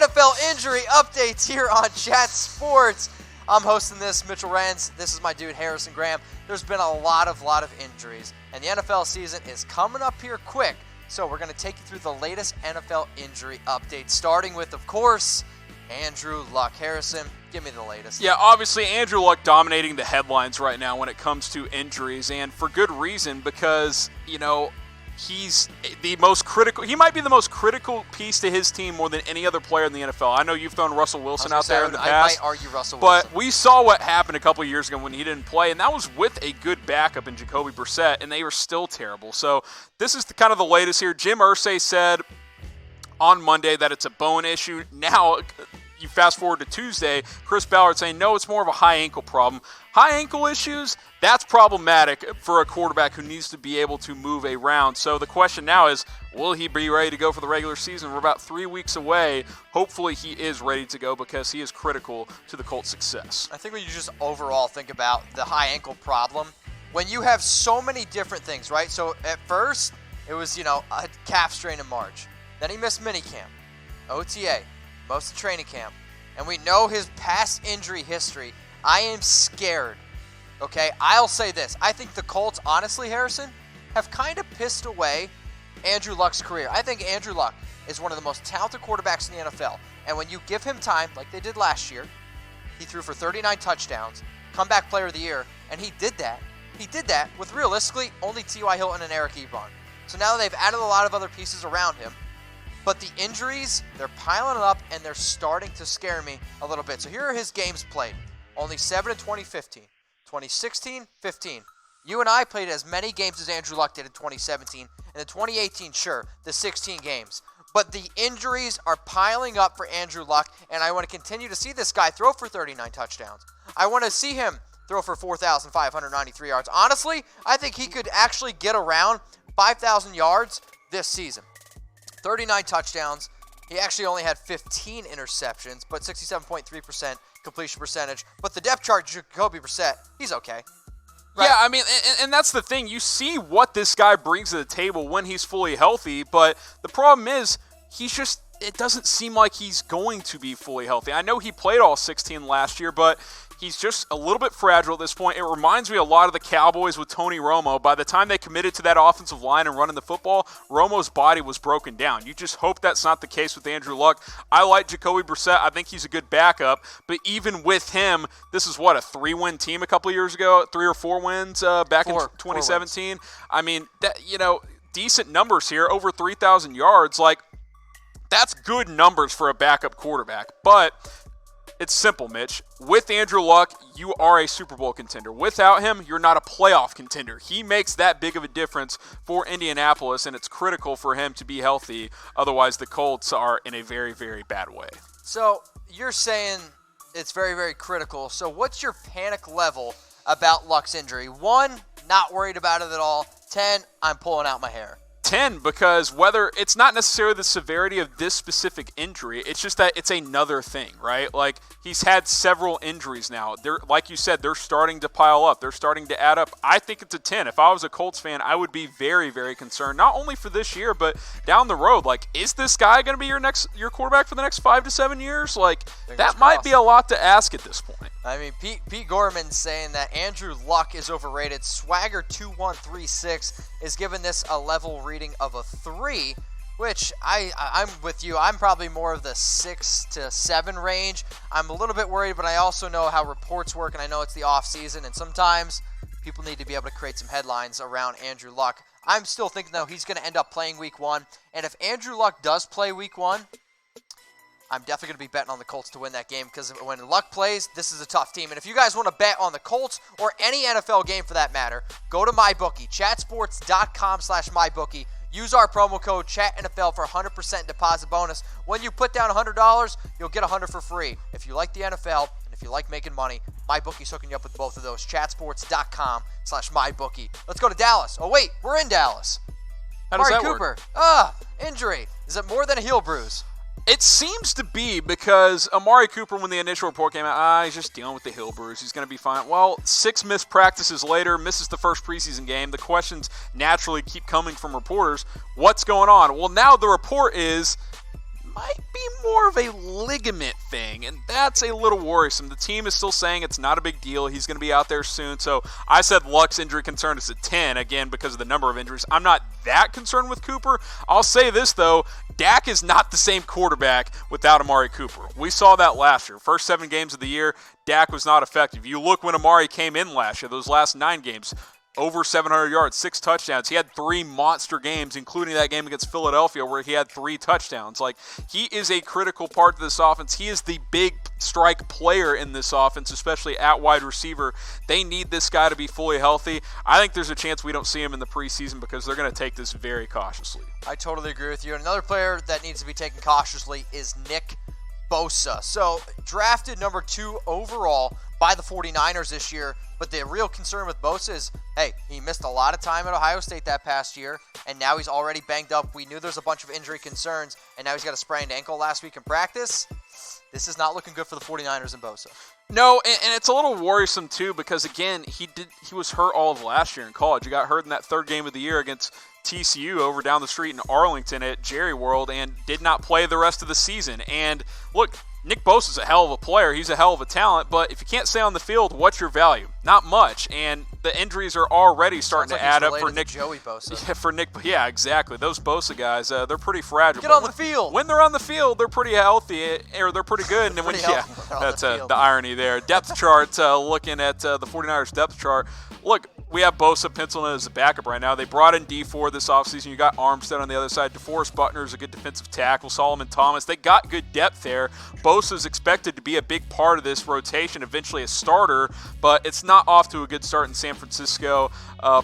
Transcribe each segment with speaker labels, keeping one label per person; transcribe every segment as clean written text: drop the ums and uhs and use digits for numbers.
Speaker 1: NFL injury updates here on Chat Sports. I'm hosting this, Mitchell Renz. This is my dude, Harrison Graham. There's been a lot of injuries, and the NFL season is coming up here quick. So we're going to take you through the latest NFL injury updates, starting with, of course, Andrew Luck. Harrison, give me the latest.
Speaker 2: Yeah, obviously Andrew Luck dominating the headlines right now when it comes to injuries, and for good reason, because, he's the most critical. He might be the most critical piece to his team more than any other player in the NFL. I know you've thrown Russell Wilson out there in the past.
Speaker 1: I might argue Russell Wilson.
Speaker 2: But we saw what happened a couple of years ago when he didn't play, and that was with a good backup in Jacoby Brissett, and they were still terrible. So this is kind of the latest here. Jim Irsay said on Monday that it's a bone issue. Now, you fast forward to Tuesday, Chris Ballard saying, no, it's more of a high ankle problem. High ankle issues, that's problematic for a quarterback who needs to be able to move around. So the question now is, will he be ready to go for the regular season? We're about 3 weeks away. Hopefully he is ready to go because he is critical to the Colts' success.
Speaker 1: I think when you just overall think about the high ankle problem, when you have so many different things, right? So at first, it was, a calf strain in March. Then he missed minicamp, OTA, most of training camp. And we know his past injury history. I am scared, okay? I'll say this. I think the Colts, honestly, Harrison, have kind of pissed away Andrew Luck's career. I think Andrew Luck is one of the most talented quarterbacks in the NFL. And when you give him time, like they did last year, he threw for 39 touchdowns, comeback player of the year, and he did that. He did that with, realistically, only T.Y. Hilton and Eric Ebron. So now they've added a lot of other pieces around him. But the injuries, they're piling up, and they're starting to scare me a little bit. So here are his games played. Only 7 in 2015. 2016, 15. You and I played as many games as Andrew Luck did in 2017. And in 2018, sure, the 16 games. But the injuries are piling up for Andrew Luck, and I want to continue to see this guy throw for 39 touchdowns. I want to see him throw for 4,593 yards. Honestly, I think he could actually get around 5,000 yards this season. 39 touchdowns. He actually only had 15 interceptions, but 67.3% completion percentage. But the depth chart, Jacoby Brissett, he's okay. Right?
Speaker 2: Yeah, I mean, and that's the thing. You see what this guy brings to the table when he's fully healthy, but the problem is it doesn't seem like he's going to be fully healthy. I know he played all 16 last year, but he's just a little bit fragile at this point. It reminds me a lot of the Cowboys with Tony Romo. By the time they committed to that offensive line and running the football, Romo's body was broken down. You just hope that's not the case with Andrew Luck. I like Jacoby Brissett. I think he's a good backup. But even with him, this is a 3-win team a couple of years ago, 3 or 4 wins back in 2017. I mean, that decent numbers here, over 3,000 yards. That's good numbers for a backup quarterback. But it's simple, Mitch. With Andrew Luck, you are a Super Bowl contender. Without him, you're not a playoff contender. He makes that big of a difference for Indianapolis, and it's critical for him to be healthy. Otherwise, the Colts are in a very, very bad way.
Speaker 1: So you're saying it's very, very critical. So what's your panic level about Luck's injury? 1, not worried about it at all. 10, I'm pulling out my hair.
Speaker 2: 10, because whether it's not necessarily the severity of this specific injury, it's just that it's another thing, right? He's had several injuries now. Like you said, they're starting to pile up. They're starting to add up. I think it's a 10. If I was a Colts fan, I would be very, very concerned, not only for this year, but down the road. Is this guy going to be your quarterback for the next 5 to 7 years? That might be a lot to ask at this point.
Speaker 1: I mean, Pete Gorman's saying that Andrew Luck is overrated. Swagger2136 is giving this a level reading of a 3, which I'm with you. I'm probably more of the 6 to 7 range. I'm a little bit worried, but I also know how reports work, and I know it's the off season, and sometimes people need to be able to create some headlines around Andrew Luck. I'm still thinking, though, he's going to end up playing week 1, and if Andrew Luck does play week 1, I'm definitely going to be betting on the Colts to win that game, because when Luck plays, this is a tough team. And if you guys want to bet on the Colts or any NFL game for that matter, go to MyBookie, chatsports.com/MyBookie. Use our promo code ChatNFL for 100% deposit bonus. When you put down $100, you'll get $100 for free. If you like the NFL and if you like making money, MyBookie's hooking you up with both of those. Chatsports.com/MyBookie. Let's go to Dallas. Oh, wait, we're in Dallas.
Speaker 2: How does
Speaker 1: Amari
Speaker 2: that
Speaker 1: Cooper.
Speaker 2: work?
Speaker 1: Injury. Is it more than a heel bruise?
Speaker 2: It seems to be, because Amari Cooper, when the initial report came out, he's just dealing with the heel bruise. He's going to be fine. Well, 6 missed practices later, misses the first preseason game. The questions naturally keep coming from reporters. What's going on? Well, now the report is might be more of a ligament thing, and that's a little worrisome. The team is still saying it's not a big deal. He's going to be out there soon. So I said Luck's injury concern is a 10, again, because of the number of injuries. I'm not that concerned with Cooper. I'll say this, though. Dak is not the same quarterback without Amari Cooper. We saw that last year. First 7 games of the year, Dak was not effective. You look when Amari came in last year, those last 9 games, over 700 yards, 6 touchdowns. He had 3 monster games, including that game against Philadelphia where he had 3 touchdowns. Like, he is a critical part of this offense. He is the big strike player in this offense, especially at wide receiver. They need this guy to be fully healthy. I think there's a chance we don't see him in the preseason because they're going to take this very cautiously.
Speaker 1: I totally agree with you. And another player that needs to be taken cautiously is Nick Bosa. So, drafted number 2 overall by the 49ers this year. But the real concern with Bosa is, hey, he missed a lot of time at Ohio State that past year, and now he's already banged up. We knew there's a bunch of injury concerns, and now he's got a sprained ankle last week in practice. This is not looking good for the 49ers and Bosa.
Speaker 2: No, and it's a little worrisome, too, because, again, he was hurt all of last year in college. He got hurt in that 3rd game of the year against TCU over down the street in Arlington at Jerry World and did not play the rest of the season. And, look, Nick Bosa's a hell of a player. He's a hell of a talent, but if you can't stay on the field, what's your value? Not much. And the injuries are already starting to add up for Nick.
Speaker 1: Joey Bosa.
Speaker 2: Yeah, for Nick. Yeah, exactly. Those Bosa guys, they're pretty fragile.
Speaker 1: Get on the field.
Speaker 2: When they're on the field, they're pretty healthy, or they're pretty good. And when that's the irony there. Depth chart. Looking at the 49ers depth chart. Look, we have Bosa penciled in as a backup right now. They brought in D4 this offseason. You got Armstead on the other side. DeForest Buckner is a good defensive tackle. Solomon Thomas. They got good depth there. Bosa is expected to be a big part of this rotation, eventually a starter, but it's not off to a good start in San Francisco.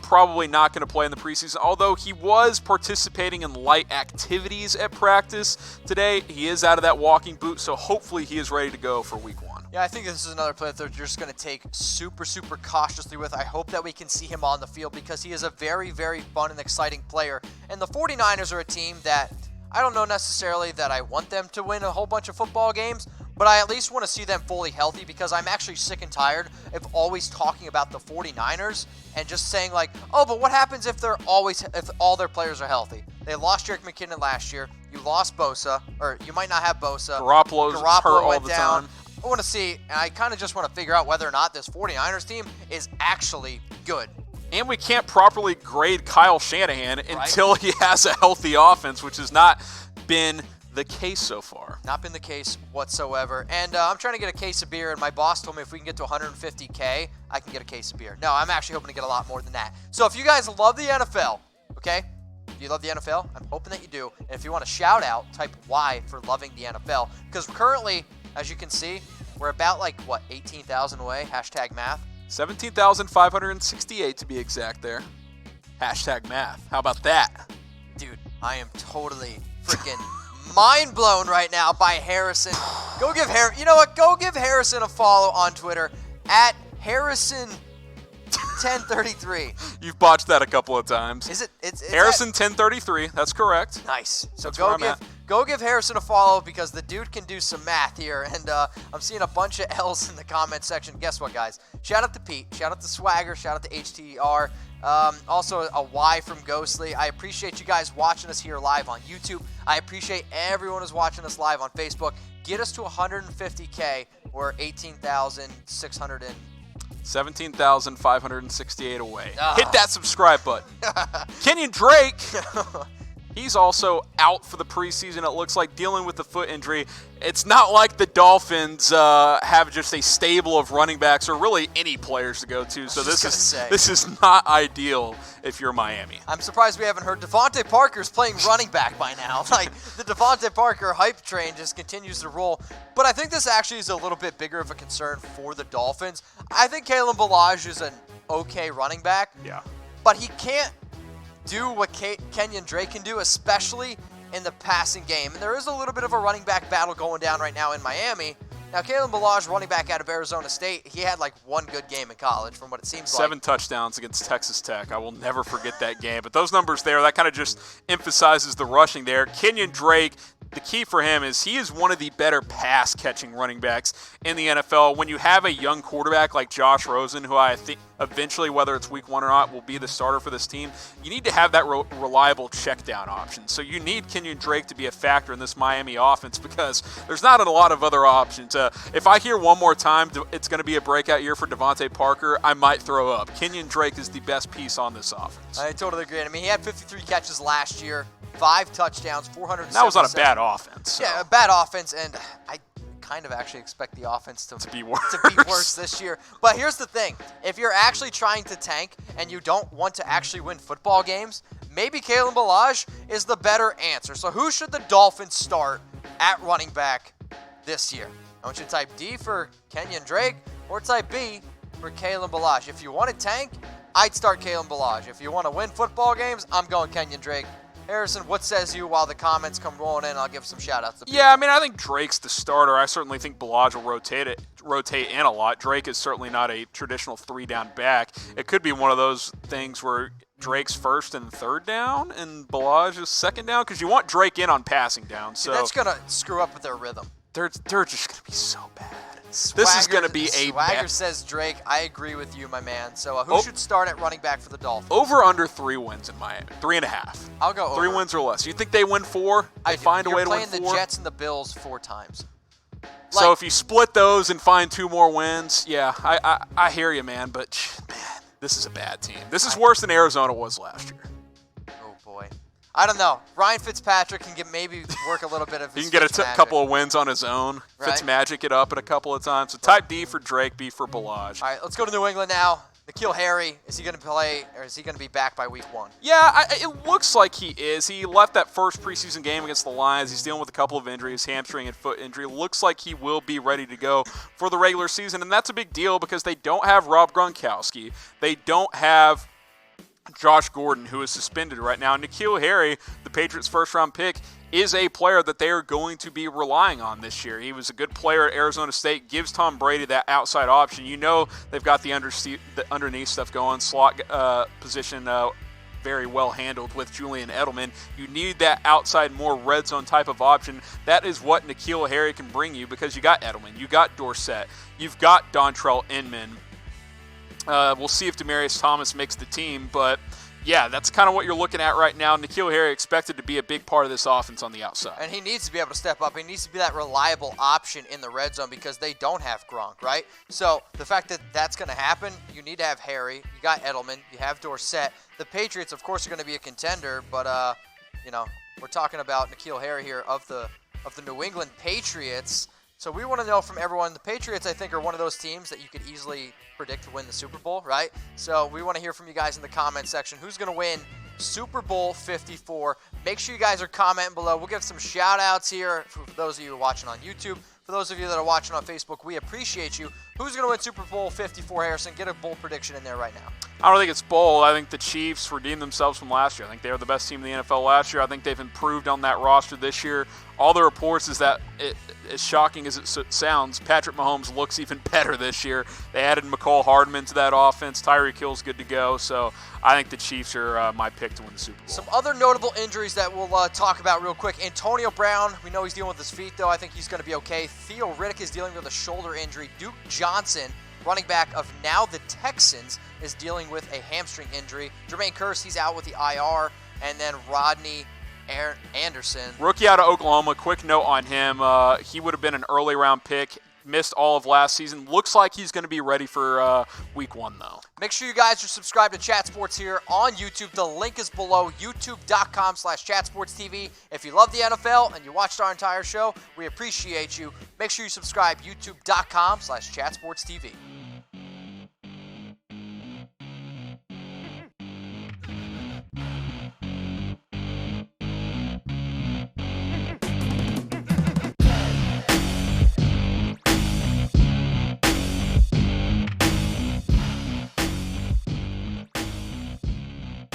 Speaker 2: Probably not going to play in the preseason, although he was participating in light activities at practice today. He is out of that walking boot, so hopefully he is ready to go for week 1.
Speaker 1: Yeah, I think this is another player that they're just going to take super, super cautiously with. I hope that we can see him on the field because he is a very, very fun and exciting player. And the 49ers are a team that I don't know necessarily that I want them to win a whole bunch of football games, but I at least want to see them fully healthy because I'm actually sick and tired of always talking about the 49ers and just saying like, oh, but what happens if if all their players are healthy? They lost Jerick McKinnon last year. You lost Bosa, or you might not have Bosa.
Speaker 2: Garoppolo's hurt all the time.
Speaker 1: I want to see, and I kind of just want to figure out whether or not this 49ers team is actually good.
Speaker 2: And we can't properly grade Kyle Shanahan until he has a healthy offense, which has not been the case so far.
Speaker 1: Not been the case whatsoever. And I'm trying to get a case of beer, and my boss told me if we can get to 150K, I can get a case of beer. No, I'm actually hoping to get a lot more than that. So if you guys love the NFL, okay? If you love the NFL, I'm hoping that you do. And if you want to shout out, type Y for loving the NFL. Because currently, as you can see, we're about 18,000 away. Hashtag math.
Speaker 2: 17,568 to be exact there. Hashtag math. How about that?
Speaker 1: Dude, I am totally freaking mind blown right now by Harrison. Go give you know what? Go give Harrison a follow on Twitter at Harrison1033.
Speaker 2: You've botched that a couple of times.
Speaker 1: Is it? It's
Speaker 2: Harrison1033. That's correct.
Speaker 1: Nice. So
Speaker 2: that's
Speaker 1: go give Harrison a follow because the dude can do some math here. And I'm seeing a bunch of L's in the comment section. Guess what, guys? Shout out to Pete. Shout out to Swagger. Shout out to HTR. Also a Y from Ghostly. I appreciate you guys watching us here live on YouTube. I appreciate everyone who's watching us live on Facebook. Get us to 150K. We're 18,600 and
Speaker 2: 17,568 away. Hit that subscribe button. Kenyan Drake, he's also out for the preseason, it looks like, dealing with the foot injury. It's not like the Dolphins have just a stable of running backs or really any players to go to, so this is not ideal if you're Miami.
Speaker 1: I'm surprised we haven't heard Devontae Parker's playing running back by now. Like, the Devontae Parker hype train just continues to roll. But I think this actually is a little bit bigger of a concern for the Dolphins. I think Kalen Ballage is an okay running back.
Speaker 2: Yeah.
Speaker 1: But he can't do what Kenyan Drake can do, especially in the passing game. And there is a little bit of a running back battle going down right now in Miami. Now, Kalen Ballage, running back out of Arizona State, he had one good game in college from what it seems like.
Speaker 2: 7 touchdowns against Texas Tech. I will never forget that game. But those numbers there, that kind of just emphasizes the rushing there. Kenyan Drake the key for him is he is one of the better pass-catching running backs in the NFL. When you have a young quarterback like Josh Rosen, who I think eventually, whether it's week 1 or not, will be the starter for this team, you need to have that reliable check-down option. So you need Kenyan Drake to be a factor in this Miami offense because there's not a lot of other options. If I hear one more time it's going to be a breakout year for Devontae Parker, I might throw up. Kenyan Drake is the best piece on this offense.
Speaker 1: I totally agree. I mean, he had 53 catches last year, 5 touchdowns, 400.
Speaker 2: That was on a bad offense. So.
Speaker 1: Yeah, a bad offense, and I kind of actually expect the offense to
Speaker 2: be worse.
Speaker 1: This year. But here's the thing. If you're actually trying to tank and you don't want to actually win football games, maybe Kalen Ballage is the better answer. So who should the Dolphins start at running back this year? I want you to type D for Kenyan Drake or type B for Kalen Ballage. If you want to tank, I'd start Kalen Ballage. If you want to win football games, I'm going Kenyan Drake. Harrison, what says you while the comments come rolling in? I'll give some shout-outs to people.
Speaker 2: Yeah, I mean, I think Drake's the starter. I certainly think Ballage will rotate in a lot. Drake is certainly not a traditional 3-down back. It could be one of those things where Drake's first and third down and Ballage is second down because you want Drake in on passing down. So
Speaker 1: that's going to screw up with their rhythm.
Speaker 2: They're just going to be so bad. This is going to be a
Speaker 1: Swagger says Drake. I agree with you, my man. So who should start at running back for the Dolphins?
Speaker 2: Over under 3 wins in Miami. 3.5.
Speaker 1: I'll go over.
Speaker 2: 3 wins or less. You think they win 4? They find a way to win 4?
Speaker 1: You're playing the Jets and the Bills 4 times.
Speaker 2: So if you split those and find 2 more wins, yeah, I hear you, man. But, man, this is a bad team. This is worse than Arizona was last year.
Speaker 1: Oh, boy. I don't know. Ryan Fitzpatrick can maybe work a little bit of his
Speaker 2: He can get a couple of wins on his own.
Speaker 1: Right.
Speaker 2: Fitzmagic it up at a couple of times. So type D for Drake, B for Ballage.
Speaker 1: All right, let's go to New England now. N'Keal Harry, is he going to play or is he going to be back by week 1?
Speaker 2: Yeah, it looks like he is. He left that first preseason game against the Lions. He's dealing with a couple of injuries, hamstring and foot injury. Looks like he will be ready to go for the regular season, and that's a big deal because they don't have Rob Gronkowski. They don't have Josh Gordon, who is suspended right now. N'Keal Harry, the Patriots' first-round pick, is a player that they are going to be relying on this year. He was a good player at Arizona State, gives Tom Brady that outside option. You know they've got the underneath stuff going, slot position very well handled with Julian Edelman. You need that outside, more red zone type of option. That is what N'Keal Harry can bring you because you got Edelman, you got Dorsett, you've got Dontrell Inman. We'll see if Demaryius Thomas makes the team, but yeah, that's kind of what you're looking at right now. N'Keal Harry expected to be a big part of this offense on the outside.
Speaker 1: And he needs to be able to step up. He needs to be that reliable option in the red zone because they don't have Gronk, right? So the fact that that's going to happen, you need to have Harry. You got Edelman. You have Dorsett. The Patriots, of course, are going to be a contender, but, we're talking about N'Keal Harry here of the New England Patriots. So we want to know from everyone, the Patriots, I think, are one of those teams that you could easily predict to win the Super Bowl, right? So we want to hear from you guys in the comment section. Who's going to win Super Bowl 54? Make sure you guys are commenting below. We'll give some shout-outs here for those of you who are watching on YouTube. For those of you that are watching on Facebook, we appreciate you. Who's going to win Super Bowl 54, Harrison? Get a bold prediction in there right now.
Speaker 2: I don't think it's bold. I think the Chiefs redeemed themselves from last year. I think they were the best team in the NFL last year. I think they've improved on that roster this year. All the reports is that, as shocking as it sounds, Patrick Mahomes looks even better this year. They added McCall Hardman to that offense. Tyreek Hill's good to go. So I think the Chiefs are my pick to win the Super Bowl.
Speaker 1: Some other notable injuries that we'll talk about real quick. Antonio Brown, we know he's dealing with his feet, though. I think he's going to be okay. Theo Riddick is dealing with a shoulder injury. Duke Johnson, running back of now the Texans, is dealing with a hamstring injury. Jermaine Kearse, he's out with the IR. And then Rodney Anderson,
Speaker 2: rookie out of Oklahoma. Quick note on him. He would have been an early round pick. Missed all of last season. Looks like he's going to be ready for week 1, though.
Speaker 1: Make sure you guys are subscribed to Chat Sports here on YouTube. The link is below, youtube.com/chatsportstv. If you love the NFL and you watched our entire show, we appreciate you. Make sure you subscribe, youtube.com/chatsportstv.